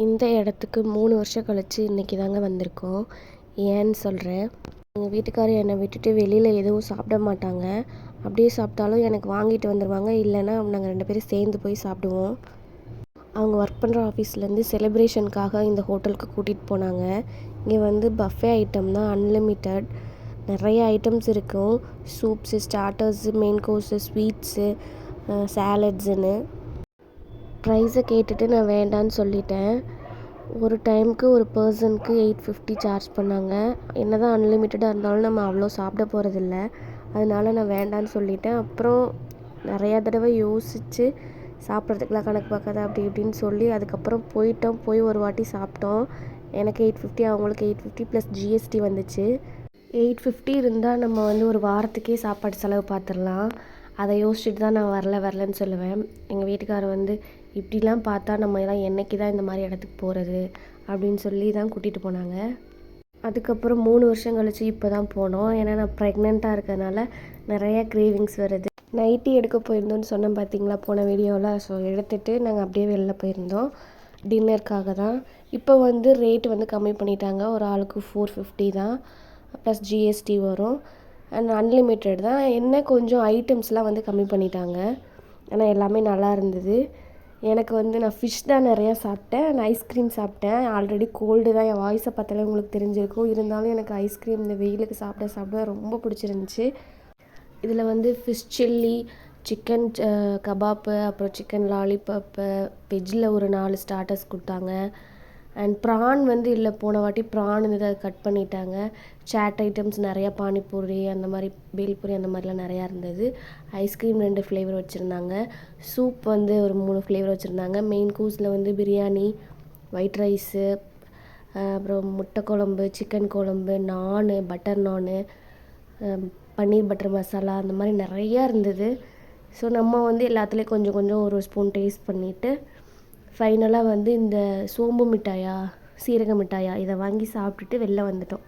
இந்த இடத்துக்கு 3 வருஷம் கழிச்சு இன்றைக்கி தாங்க வந்திருக்கோம். ஏன்னு சொல்கிறேன். எங்கள் வீட்டுக்காரர் என்னை விட்டுட்டு வெளியில் எதுவும் சாப்பிட மாட்டாங்க. அப்படியே சாப்பிட்டாலும் எனக்கு வாங்கிட்டு வந்துடுவாங்க. இல்லைன்னா நாங்கள் 2 பேரும் சேர்ந்து போய் சாப்பிடுவோம். அவங்க ஒர்க் பண்ணுற ஆஃபீஸ்லேருந்து செலிப்ரேஷனுக்காக இந்த ஹோட்டலுக்கு கூட்டிகிட்டு போனாங்க. இங்கே வந்து பஃபே ஐட்டம் தான், அன்லிமிட்டட். நிறைய ஐட்டம்ஸ் இருக்கும். Soups, starters, main course, sweets, சாலட்ஸுன்னு. ப்ரைஸை கேட்டுட்டு நான் வேண்டான்னு சொல்லிட்டேன். ஒரு டைமுக்கு ஒரு பர்சனுக்கு 850 சார்ஜ் பண்ணாங்க. என்ன தான் அன்லிமிட்டடாக இருந்தாலும் நம்ம அவ்வளோ சாப்பிட போகிறதில்ல. அதனால நான் வேண்டான்னு சொல்லிட்டேன். அப்புறம் நிறையா தடவை யோசித்து சாப்பிட்றதுக்கெலாம் கணக்கு பார்க்காத அப்படி இப்படின்னு சொல்லி அதுக்கப்புறம் போய் ஒரு வாட்டி சாப்பிட்டோம். எனக்கு 850, அவங்களுக்கு 850 ப்ளஸ் ஜிஎஸ்டி வந்துச்சு. 850 இருந்தால் நம்ம வந்து ஒரு வாரத்துக்கே சாப்பாடு செலவு பார்த்துடலாம். அதை யோசிச்சுட்டு தான் நான் வரலன்னு சொல்லுவேன். எங்கள் வீட்டுக்காரர் வந்து இப்படிலாம் பார்த்தா நம்ம எல்லாம் என்றைக்கு தான் இந்த மாதிரி இடத்துக்கு போகிறது அப்படின்னு சொல்லி தான் கூட்டிகிட்டு போனாங்க. அதுக்கப்புறம் 3 வருஷம் கழிச்சு இப்போ தான் போனோம். ஏன்னா நான் ப்ரெக்னெண்ட்டாக இருக்கிறதுனால நிறையா க்ரேவிங்ஸ் வருது. நைட்டி எடுக்க போயிருந்தோன்னு சொன்னேன் பார்த்தீங்களா போன வீடியோவில். ஸோ எடுத்துகிட்டு நாங்கள் அப்படியே வெளில போயிருந்தோம் டின்னருக்காக தான். இப்போ வந்து ரேட் வந்து கம்மி பண்ணிட்டாங்க. ஒரு ஆளுக்கு 450 தான், ப்ளஸ் ஜிஎஸ்டி வரும். அண்ட் அன்லிமிட்டட் தான். என்ன கொஞ்சம் ஐட்டம்ஸ்லாம் வந்து கம்மி பண்ணிட்டாங்க. ஆனால் எல்லாமே நல்லா இருந்தது. எனக்கு வந்து நான் ஃபிஷ் தான் நிறையா சாப்பிட்டேன். நான் ஐஸ்கிரீம் சாப்பிட்டேன். ஆல்ரெடி கோல்டு தான், என் வாய்ஸை பார்த்தாலே உங்களுக்கு தெரிஞ்சிருக்கும். இருந்தாலும் எனக்கு ஐஸ்கிரீம் இந்த வெயிலுக்கு சாப்பிட ரொம்ப பிடிச்சிருந்துச்சி. இதில் வந்து ஃபிஷ் சில்லி, சிக்கன் கபாப்பு, அப்புறம் சிக்கன் லாலிபாப்பு, வெஜ்ஜில் ஒரு 4 ஸ்டார்டர்ஸ் கொடுத்தாங்க. அண்ட் ப்ரான் வந்து இல்லை, போன வாட்டி ப்ரான் இதை கட் பண்ணிட்டாங்க. சாட் ஐட்டம்ஸ் நிறையா, பானிபூரி அந்த மாதிரி, பேல்பூரி அந்த மாதிரிலாம் நிறையா இருந்தது. ஐஸ்கிரீம் 2 ஃப்ளேவர் வச்சுருந்தாங்க. சூப் வந்து ஒரு 3 ஃப்ளேவர் வச்சுருந்தாங்க. மெயின் கோர்ஸில் வந்து பிரியாணி, ஒயிட் ரைஸு, அப்புறம் முட்டை குழம்பு, சிக்கன் குழம்பு, நானு, பட்டர் நானு, பன்னீர் பட்டர் மசாலா, அந்த மாதிரி நிறையா இருந்தது. ஸோ நம்ம வந்து எல்லாத்துலேயும் கொஞ்சம் கொஞ்சம் ஒரு ஸ்பூன் டேஸ்ட் பண்ணிவிட்டு ஃபைனலாக வந்து இந்த சோம்பு மிட்டாயா, சீரக மிட்டாயா இதை வாங்கி சாப்பிட்டுட்டு வெளில வந்துட்டோம்.